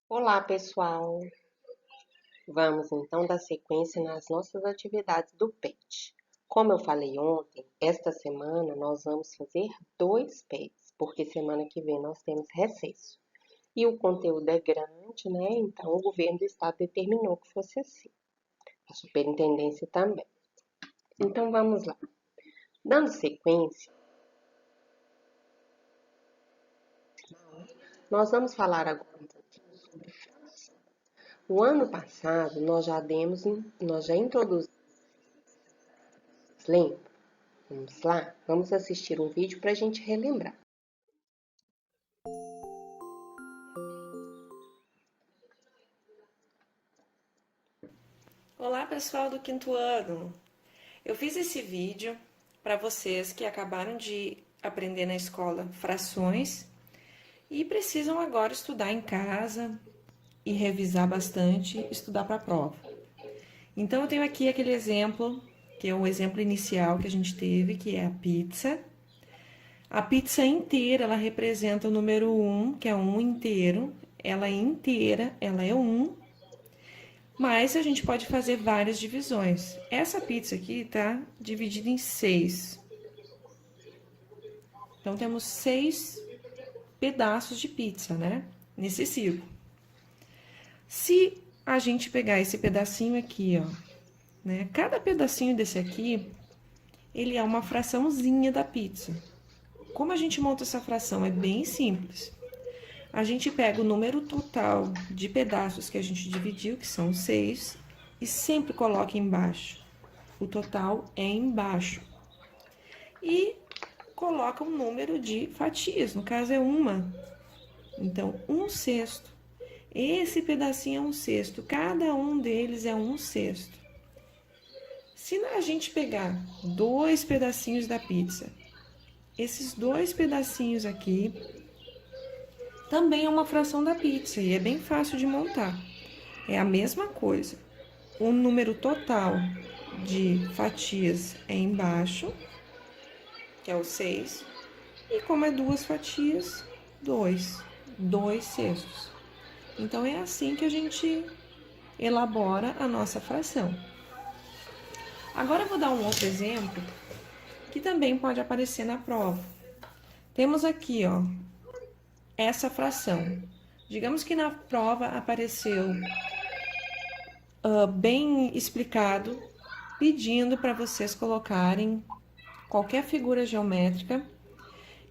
Olá, pessoal! Vamos então dar sequência nas nossas atividades do PET. Como eu falei ontem, esta semana nós vamos fazer 2 PETs, porque semana que vem nós temos recesso. E o conteúdo é grande, né? Então o governo do estado determinou que fosse assim. A superintendência também. Então vamos lá. Dando sequência, nós vamos falar agora um pouquinho sobre fração. O ano passado nós já introduzimos, lembra? Vamos lá? Vamos assistir um vídeo para a gente relembrar. Olá, pessoal do quinto ano! Eu fiz esse vídeo para vocês que acabaram de aprender na escola frações e precisam agora estudar em casa e revisar bastante, estudar para a prova. Então, eu tenho aqui aquele exemplo, que é o exemplo inicial que a gente teve, que é a pizza. A pizza inteira, ela representa o número 1, que é 1 inteiro. Ela é inteira, ela é 1. Mas a gente pode fazer várias divisões. Essa pizza aqui tá dividida em 6. Então, temos 6 pedaços de pizza, né? Nesse círculo. Se a gente pegar esse pedacinho aqui, ó, né? Cada pedacinho desse aqui, ele é uma fraçãozinha da pizza. Como a gente monta essa fração? É bem simples. A gente pega o número total de pedaços que a gente dividiu, que são 6, e sempre coloca embaixo. O total é embaixo. E coloca um número de fatias, no caso é uma. Então, 1/6. Esse pedacinho é 1/6, cada um deles é 1/6. Se a gente pegar 2 pedacinhos da pizza, esses 2 pedacinhos aqui também é uma fração da pizza e é bem fácil de montar. É a mesma coisa. O número total de fatias é embaixo, que é o 6. E como é 2 fatias, 2/6. Então, é assim que a gente elabora a nossa fração. Agora, eu vou dar um outro exemplo que também pode aparecer na prova. Temos aqui, ó, essa fração. Digamos que na prova apareceu bem explicado, pedindo para vocês colocarem qualquer figura geométrica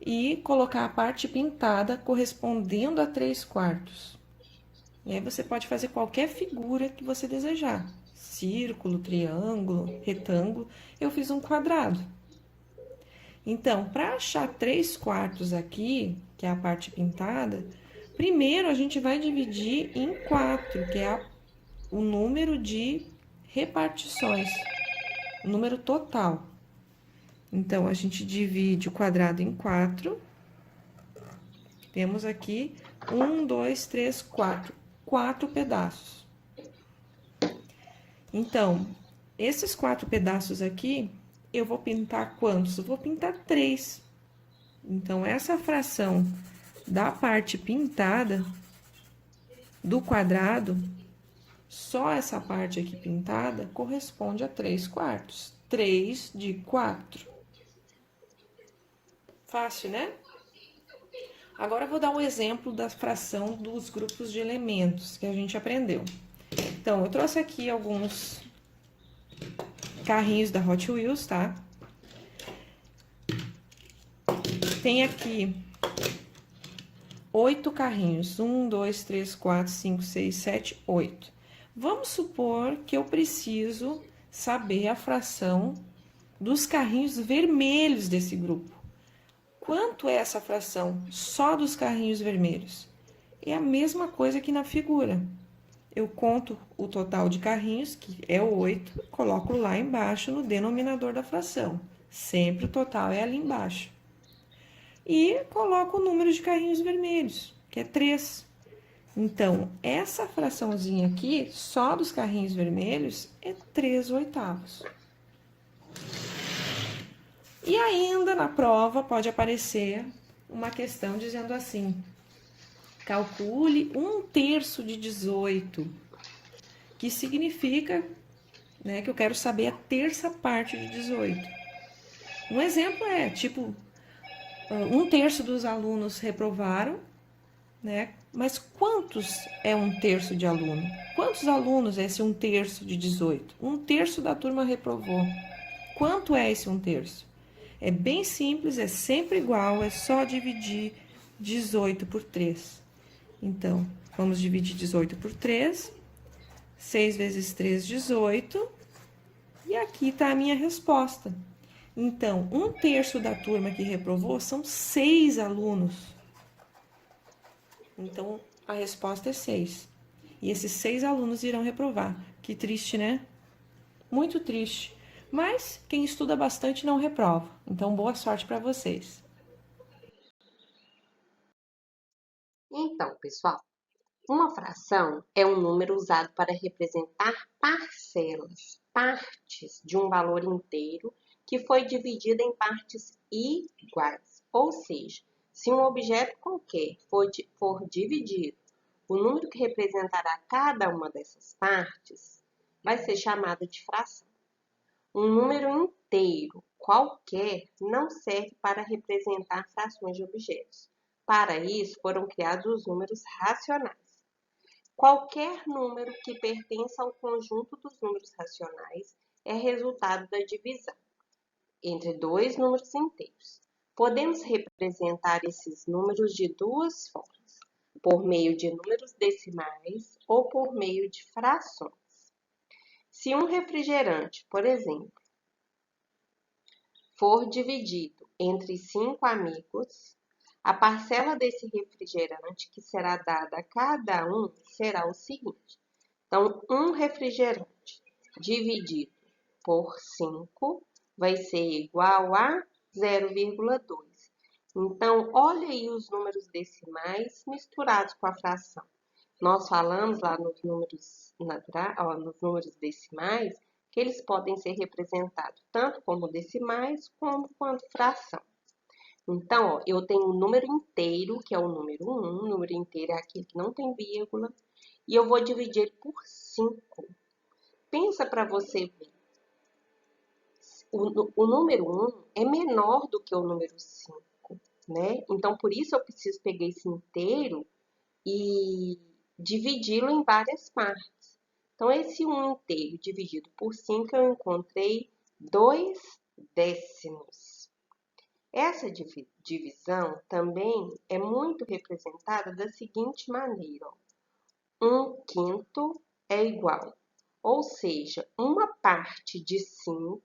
e colocar a parte pintada correspondendo a 3/4. E aí você pode fazer qualquer figura que você desejar. Círculo, triângulo, retângulo. Eu fiz um quadrado. Então, para achar 3/4 aqui, que é a parte pintada, primeiro a gente vai dividir em 4, que é o número de repartições, o número total. Então, a gente divide o quadrado em 4. Temos aqui 1, 2, 3, 4. 4 pedaços. Então, esses 4 pedaços aqui, eu vou pintar quantos? Eu vou pintar 3. Então, essa fração da parte pintada do quadrado, só essa parte aqui pintada, corresponde a 3/4. 3 de 4. Fácil, né? Agora, eu vou dar um exemplo da fração dos grupos de elementos que a gente aprendeu. Então, eu trouxe aqui alguns carrinhos da Hot Wheels, tá? Tem aqui 8 carrinhos. 1, 2, 3, 4, 5, 6, 7, 8. Vamos supor que eu preciso saber a fração dos carrinhos vermelhos desse grupo. Quanto é essa fração só dos carrinhos vermelhos? É a mesma coisa que na figura. Eu conto o total de carrinhos, que é 8, coloco lá embaixo no denominador da fração. Sempre o total é ali embaixo. E coloco o número de carrinhos vermelhos, que é 3. Então, essa fraçãozinha aqui, só dos carrinhos vermelhos, é 3/8. E ainda na prova pode aparecer uma questão dizendo assim: Calcule 1/3 de 18, que significa, né, que eu quero saber a terça parte de 18. Um exemplo é, tipo, 1/3 dos alunos reprovaram, né? Mas quantos é 1/3 de aluno? Quantos alunos é esse 1/3 de 18? 1/3 da turma reprovou. Quanto é esse 1/3? É bem simples, é sempre igual, é só dividir 18 por 3. Então, vamos dividir 18 por 3. 6 vezes 3, 18. E aqui está a minha resposta. Então, 1/3 da turma que reprovou são 6 alunos. Então, a resposta é 6. E esses 6 alunos irão reprovar. Que triste, né? Muito triste. Mas quem estuda bastante não reprova. Então, boa sorte para vocês. Então, pessoal, uma fração é um número usado para representar parcelas, partes de um valor inteiro que foi dividido em partes iguais. Ou seja, se um objeto qualquer for dividido, o número que representará cada uma dessas partes vai ser chamado de fração. Um número inteiro qualquer não serve para representar frações de objetos. Para isso, foram criados os números racionais. Qualquer número que pertença ao conjunto dos números racionais é resultado da divisão entre dois números inteiros. Podemos representar esses números de duas formas, por meio de números decimais ou por meio de frações. Se um refrigerante, por exemplo, for dividido entre 5 amigos, a parcela desse refrigerante que será dada a cada um será o seguinte. Então, um refrigerante dividido por 5 vai ser igual a 0,2. Então, olha aí os números decimais misturados com a fração. Nós falamos lá nos números decimais que eles podem ser representados tanto como decimais como quanto fração. Então, ó, eu tenho um número inteiro, que é o número 1, o número inteiro é aquele que não tem vírgula, e eu vou dividir ele por 5. Pensa para você ver. O número 1 é menor do que o número 5, né? Então, por isso eu preciso pegar esse inteiro e dividi-lo em várias partes. Então, esse 1 inteiro dividido por 5, eu encontrei 2 décimos. Essa divisão também é muito representada da seguinte maneira. 1/5 é igual, ou seja, uma parte de 5,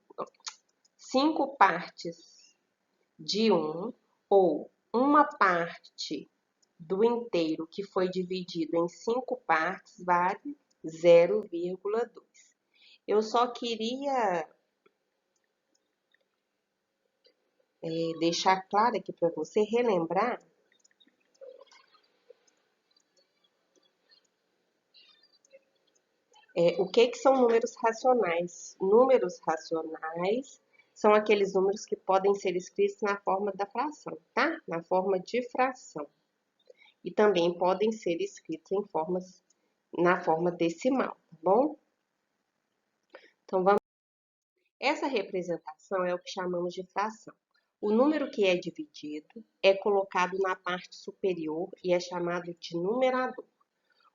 5 partes de 1, ou uma parte do inteiro que foi dividido em 5 partes vale 0,2. Eu só queria deixar claro aqui para você, relembrar o que são números racionais. Números racionais são aqueles números que podem ser escritos na forma da fração, tá? Na forma de fração. E também podem ser escritos na forma decimal, tá bom? Então, vamos. Essa representação é o que chamamos de fração. O número que é dividido é colocado na parte superior e é chamado de numerador.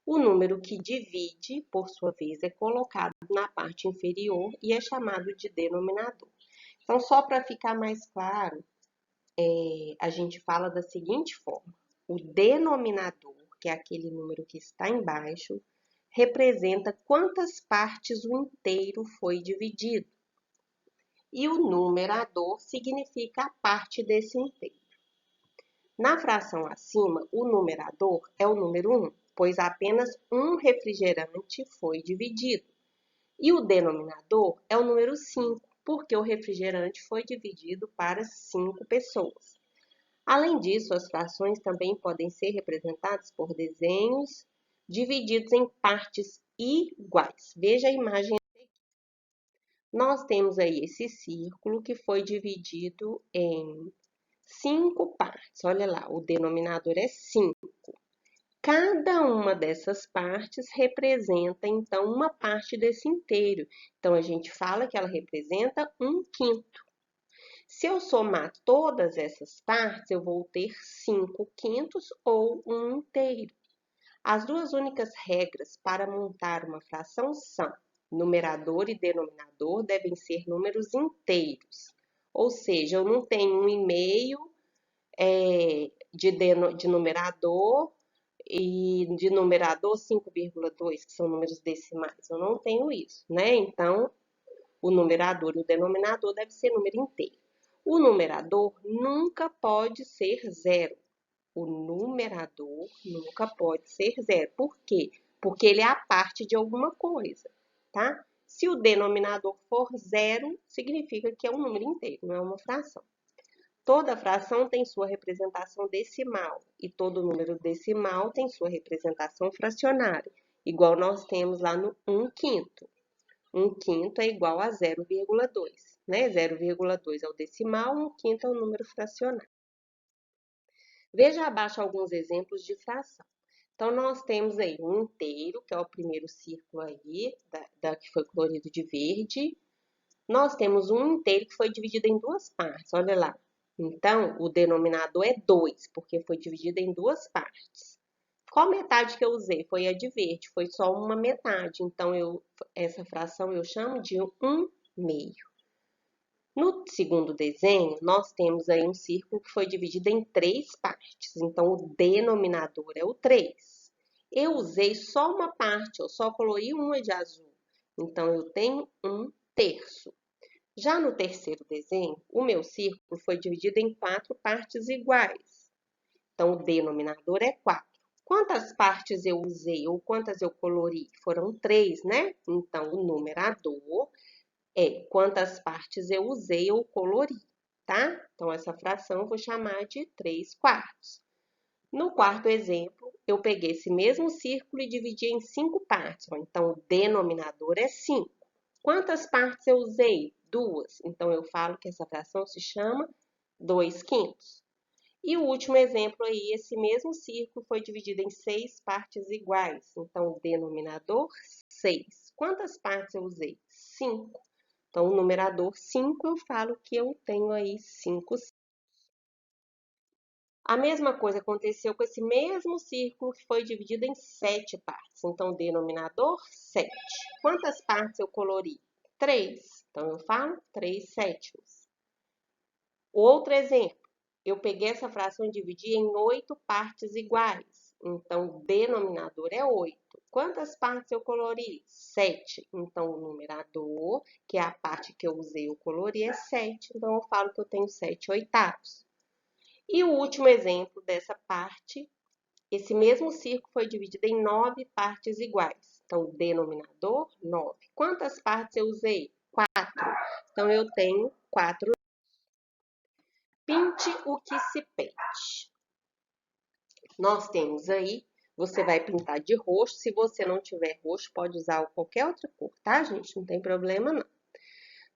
O número que divide, por sua vez, é colocado na parte inferior e é chamado de denominador. Então, só para ficar mais claro, a gente fala da seguinte forma. O denominador, que é aquele número que está embaixo, representa quantas partes o inteiro foi dividido. E o numerador significa a parte desse inteiro. Na fração acima, o numerador é o número 1, pois apenas um refrigerante foi dividido. E o denominador é o número 5, porque o refrigerante foi dividido para 5 pessoas. Além disso, as frações também podem ser representadas por desenhos divididos em partes iguais. Veja a imagem aqui. Nós temos aí esse círculo que foi dividido em 5 partes. Olha lá, o denominador é 5. Cada uma dessas partes representa, então, uma parte desse inteiro. Então, a gente fala que ela representa 1/5. Se eu somar todas essas partes, eu vou ter 5/5 ou 1/3. As duas únicas regras para montar uma fração são: numerador e denominador devem ser números inteiros. Ou seja, eu não tenho 1,5 de numerador e de numerador 5,2, que são números decimais. Eu não tenho isso, né? Então, o numerador e o denominador devem ser número inteiro. O numerador nunca pode ser zero. O numerador nunca pode ser zero. Por quê? Porque ele é a parte de alguma coisa, tá? Se o denominador for zero, significa que é um número inteiro, não é uma fração. Toda fração tem sua representação decimal e todo número decimal tem sua representação fracionária, igual nós temos lá no 1/5. 1/5 é igual a 0,2, né? 0,2 é o decimal, 1/5 é o número fracionário. Veja abaixo alguns exemplos de fração. Então, nós temos aí um inteiro, que é o primeiro círculo aí, que foi colorido de verde. Nós temos um inteiro que foi dividido em duas partes, olha lá. Então, o denominador é 2, porque foi dividido em duas partes. Qual metade que eu usei? Foi a de verde, foi só uma metade. Então, essa fração eu chamo de 1/2. No segundo desenho, nós temos aí um círculo que foi dividido em 3 partes. Então, o denominador é o 3. Eu usei só uma parte, eu só colori uma de azul. Então, eu tenho 1/3. Já no terceiro desenho, o meu círculo foi dividido em 4 partes iguais. Então, o denominador é 4. Quantas partes eu usei ou quantas eu colori? Foram 3, né? Então, o numerador é quantas partes eu usei ou colori, tá? Então, essa fração eu vou chamar de 3/4. No quarto exemplo, eu peguei esse mesmo círculo e dividi em 5 partes. Então, o denominador é 5. Quantas partes eu usei? 2. Então, eu falo que essa fração se chama 2/5. E o último exemplo aí, esse mesmo círculo foi dividido em 6 partes iguais. Então, o denominador, 6. Quantas partes eu usei? 5. Então, o numerador 5, eu falo que eu tenho aí 5. A mesma coisa aconteceu com esse mesmo círculo que foi dividido em 7 partes. Então, o denominador, 7. Quantas partes eu colori? 3. Então, eu falo 3/7. Outro exemplo, eu peguei essa fração e dividi em 8 partes iguais. Então, o denominador é 8. Quantas partes eu colori? 7. Então, o numerador, que é a parte que eu usei, eu colori, é 7. Então, eu falo que eu tenho 7/8. E o último exemplo dessa parte, esse mesmo círculo foi dividido em 9 partes iguais. Então, o denominador, 9. Quantas partes eu usei? 4. Então, eu tenho 4. Pinte o que se pente. Nós temos aí, você vai pintar de roxo. Se você não tiver roxo, pode usar qualquer outra cor, tá, gente? Não tem problema, não.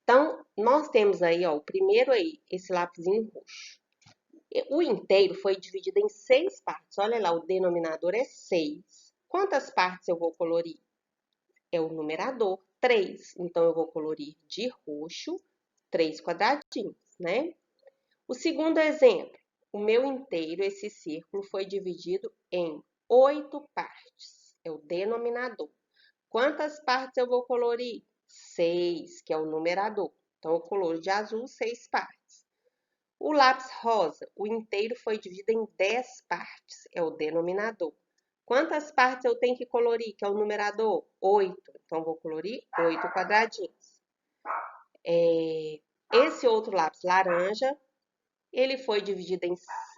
Então, nós temos aí, ó, o primeiro aí, esse lápisinho roxo. O inteiro foi dividido em 6 partes. Olha lá, o denominador é 6. Quantas partes eu vou colorir? É o numerador, 3. Então, eu vou colorir de roxo 3 quadradinhos, né? O segundo exemplo, o meu inteiro, esse círculo, foi dividido em 8 partes. É o denominador. Quantas partes eu vou colorir? 6, que é o numerador. Então, eu coloro de azul 6 partes. O lápis rosa, o inteiro foi dividido em 10 partes, é o denominador. Quantas partes eu tenho que colorir, que é o numerador? 8. Então, vou colorir 8 quadradinhos. Esse outro lápis laranja, ele foi dividido em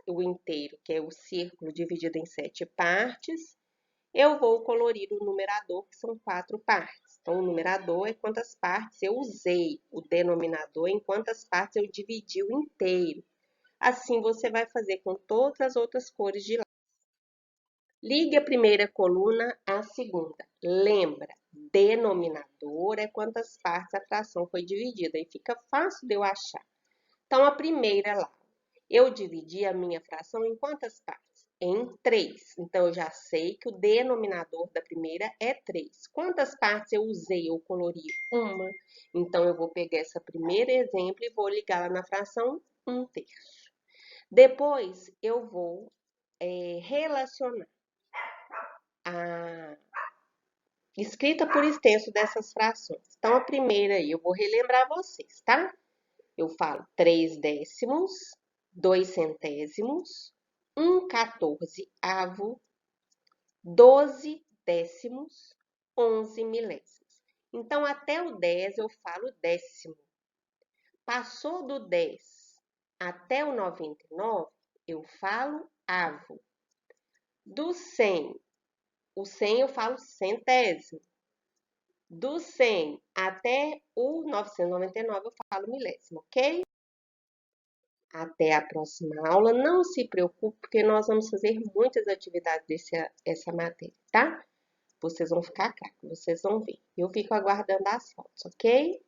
o inteiro, que é o círculo dividido em 7 partes. Eu vou colorir o numerador, que são 4 partes. Então, o numerador é quantas partes eu usei, o denominador em quantas partes eu dividi o inteiro. Assim, você vai fazer com todas as outras cores de lápis. Ligue a primeira coluna à segunda. Lembra, denominador é quantas partes a fração foi dividida. Aí fica fácil de eu achar. Então, a primeira lá, eu dividi a minha fração em quantas partes? em 3. Então, eu já sei que o denominador da primeira é 3. Quantas partes eu usei ou colori? Uma. Então, eu vou pegar esse primeiro exemplo e vou ligar lá na fração 1/3. Depois, eu vou relacionar a escrita por extenso dessas frações. Então, a primeira aí, eu vou relembrar vocês, tá? Eu falo 3 décimos, 2 centésimos, 1/14avo, 12 décimos, 11 milésimos. Então, até o 10 eu falo décimo. Passou do 10 até o 99, eu falo avo. Do 100, o 100 eu falo centésimo. Do 100 até o 999 eu falo milésimo, ok? Até a próxima aula. Não se preocupe, porque nós vamos fazer muitas atividades dessa matéria, tá? Vocês vão ficar craque, vocês vão ver. Eu fico aguardando as fotos, ok?